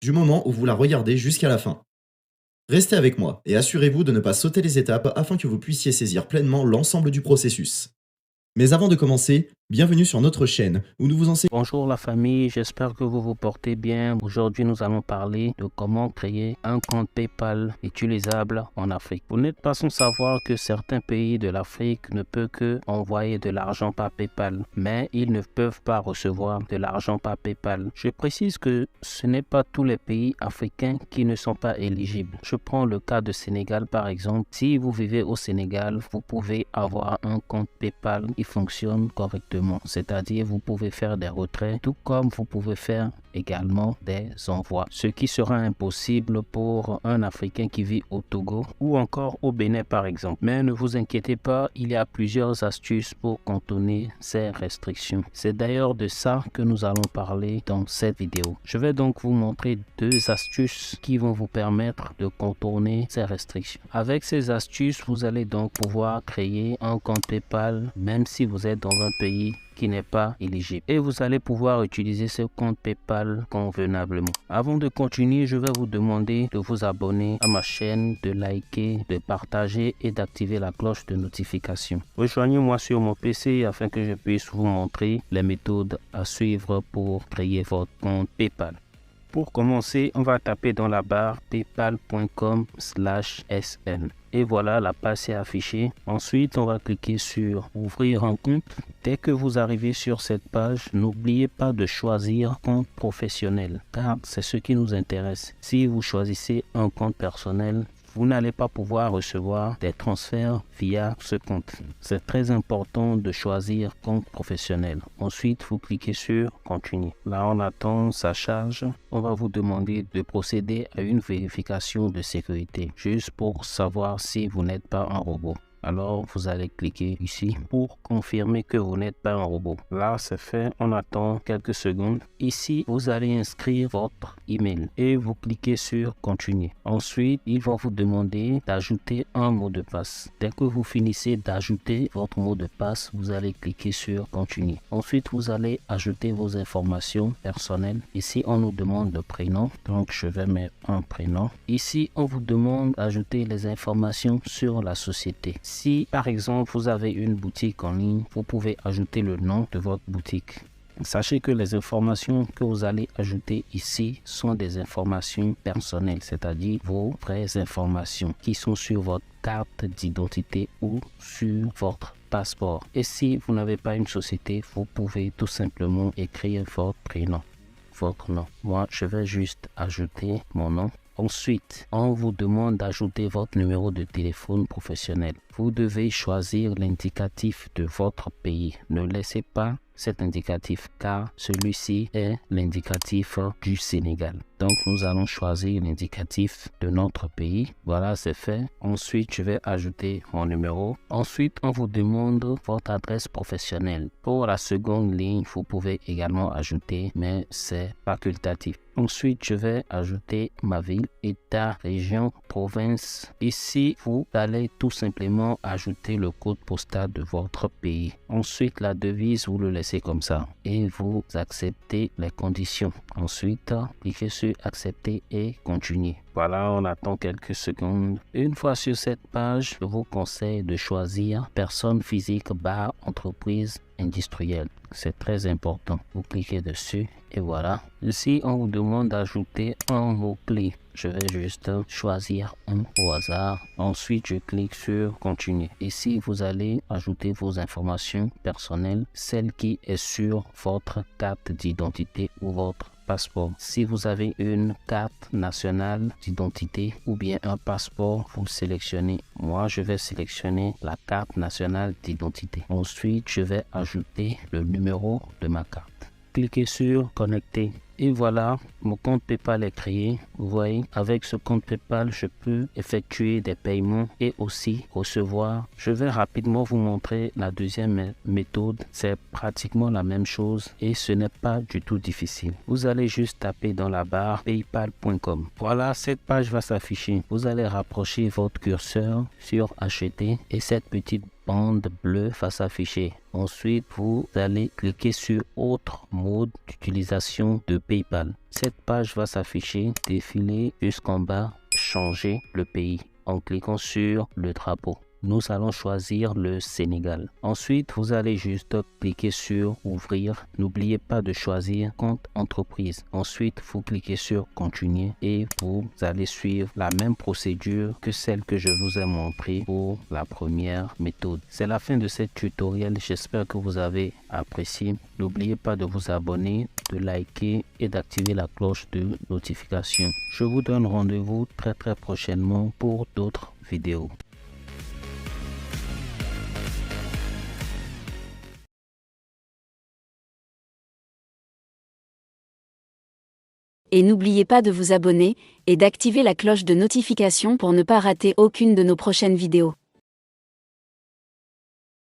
du moment où vous la regardez jusqu'à la fin. Restez avec moi et assurez-vous de ne pas sauter les étapes afin que vous puissiez saisir pleinement l'ensemble du processus. Mais avant de commencer, bienvenue sur notre chaîne où nous vous enseignons. Bonjour la famille, j'espère que vous vous portez bien. Aujourd'hui, nous allons parler de comment créer un compte PayPal utilisable en Afrique. Vous n'êtes pas sans savoir que certains pays de l'Afrique ne peuvent que envoyer de l'argent par PayPal, mais ils ne peuvent pas recevoir de l'argent par PayPal. Je précise que ce n'est pas tous les pays africains qui ne sont pas éligibles. Je prends le cas de Sénégal par exemple. Si vous vivez au Sénégal, vous pouvez avoir un compte PayPal qui fonctionne correctement. C'est-à-dire vous pouvez faire des retraits, tout comme vous pouvez faire également des envois. Ce qui sera impossible pour un Africain qui vit au Togo ou encore au Bénin par exemple. Mais ne vous inquiétez pas, il y a plusieurs astuces pour contourner ces restrictions. C'est d'ailleurs de ça que nous allons parler dans cette vidéo. Je vais donc vous montrer deux astuces qui vont vous permettre de contourner ces restrictions. Avec ces astuces, vous allez donc pouvoir créer un compte PayPal même si vous êtes dans un pays qui n'est pas éligible. Et vous allez pouvoir utiliser ce compte PayPal convenablement. Avant de continuer, je vais vous demander de vous abonner à ma chaîne, de liker, de partager et d'activer la cloche de notification. Rejoignez-moi sur mon PC afin que je puisse vous montrer les méthodes à suivre pour créer votre compte PayPal. Pour commencer, on va taper dans la barre paypal.com/sn. Et voilà, la page s'est affichée. Ensuite, on va cliquer sur ouvrir un compte. Dès que vous arrivez sur cette page, n'oubliez pas de choisir compte professionnel car c'est ce qui nous intéresse. Si vous choisissez un compte personnel, vous n'allez pas pouvoir recevoir des transferts via ce compte. C'est très important de choisir compte professionnel. Ensuite, vous cliquez sur continuer. Là, on attend sa charge. On va vous demander de procéder à une vérification de sécurité, juste pour savoir si vous n'êtes pas un robot. Alors, vous allez cliquer ici pour confirmer que vous n'êtes pas un robot. Là, c'est fait. On attend quelques secondes. Ici, vous allez inscrire votre email et vous cliquez sur continuer. Ensuite, il va vous demander d'ajouter un mot de passe. Dès que vous finissez d'ajouter votre mot de passe, vous allez cliquer sur continuer. Ensuite, vous allez ajouter vos informations personnelles. Ici, on nous demande le prénom. Donc, je vais mettre un prénom. Ici, on vous demande d'ajouter les informations sur la société. Si par exemple vous avez une boutique en ligne, vous pouvez ajouter le nom de votre boutique. Sachez que les informations que vous allez ajouter ici sont des informations personnelles, c'est-à-dire vos vraies informations qui sont sur votre carte d'identité ou sur votre passeport. Et si vous n'avez pas une société, vous pouvez tout simplement écrire votre prénom, votre nom. Moi, je vais juste ajouter mon nom. Ensuite, on vous demande d'ajouter votre numéro de téléphone professionnel. Vous devez choisir l'indicatif de votre pays. Ne laissez pas cet indicatif car celui-ci est l'indicatif du Sénégal. Donc, nous allons choisir l'indicatif de notre pays. Voilà, c'est fait. Ensuite, je vais ajouter mon numéro. Ensuite, on vous demande votre adresse professionnelle. Pour la seconde ligne, vous pouvez également ajouter, mais c'est facultatif. Ensuite, je vais ajouter ma ville, état, région, province. Ici, vous allez tout simplement ajouter le code postal de votre pays. Ensuite, la devise, vous le laissez comme ça et vous acceptez les conditions. Ensuite, cliquez sur accepter et continuer. Voilà, on attend quelques secondes. Une fois sur cette page, je vous conseille de choisir personne physique entreprise industrielle. C'est très important. Vous cliquez dessus et voilà. Ici, on vous demande d'ajouter un mot-clé. Je vais juste choisir un au hasard. Ensuite, je clique sur continuer. Ici, vous allez ajouter vos informations personnelles, celle qui est sur votre carte d'identité ou votre passeport. Si vous avez une carte nationale d'identité ou bien un passeport, vous sélectionnez. Moi, je vais sélectionner la carte nationale d'identité. Ensuite, je vais ajouter le numéro de ma carte. Cliquez sur connecter. Et voilà, mon compte PayPal est créé. Vous voyez, avec ce compte PayPal, je peux effectuer des paiements et aussi recevoir. Je vais rapidement vous montrer la deuxième méthode. C'est pratiquement la même chose et ce n'est pas du tout difficile. Vous allez juste taper dans la barre paypal.com. Voilà, cette page va s'afficher. Vous allez rapprocher votre curseur sur acheter et cette petite bande bleue va s'afficher. Ensuite, vous allez cliquer sur autre mode d'utilisation de PayPal. Cette page va s'afficher, défiler jusqu'en bas, changer le pays en cliquant sur le drapeau. Nous allons choisir le Sénégal. Ensuite, vous allez juste cliquer sur ouvrir. N'oubliez pas de choisir compte entreprise. Ensuite, vous cliquez sur continuer et vous allez suivre la même procédure que celle que je vous ai montrée pour la première méthode. C'est la fin de ce tutoriel. J'espère que vous avez apprécié. N'oubliez pas de vous abonner, de liker et d'activer la cloche de notification. Je vous donne rendez-vous très prochainement pour d'autres vidéos. Et n'oubliez pas de vous abonner et d'activer la cloche de notification pour ne pas rater aucune de nos prochaines vidéos.